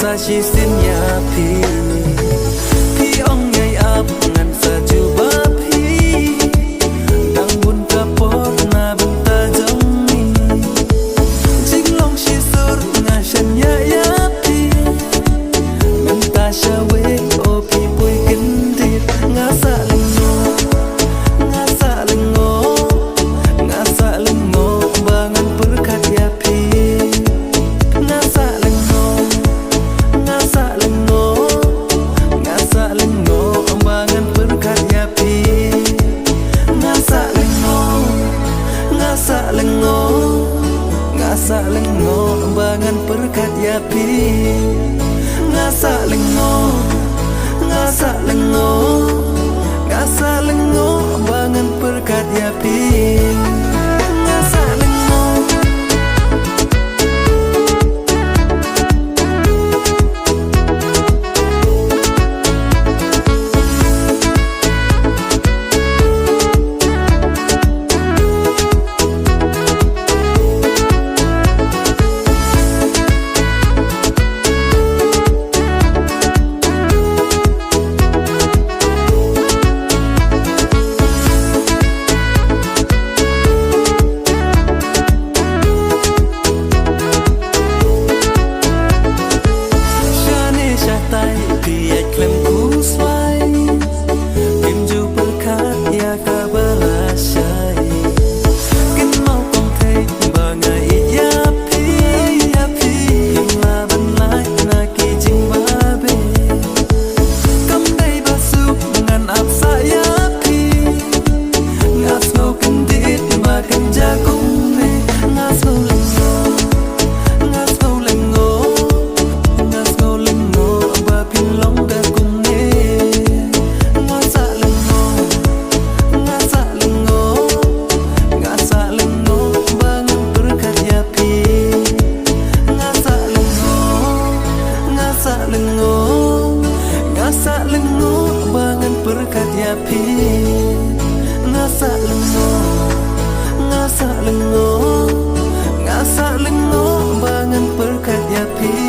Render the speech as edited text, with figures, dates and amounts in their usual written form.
sa chi sin ya pi ong nhai ap ngan sa chu ba pi dang bun ka por na bun ta jong ni jing long shi sur nga shan ya ya pi bun ta sha we o pi pui kin dit nga sa leng no nga sa leng no nga sa leng no bangan perkat ya pi nga sa leng no nga sa leng no nga sa leng no bangan perkat ya pi nga sa leng no nga sa leng no nga sa leng no bangan perkat ya pi nga sa leng no nga sa leng no nga sa leng no bangan perkat ya pi nga sa leng no ngasa lengo bangan perkat ya pi ngasa lengo ngasa lengo ngasa lengo bangan perkat ya pi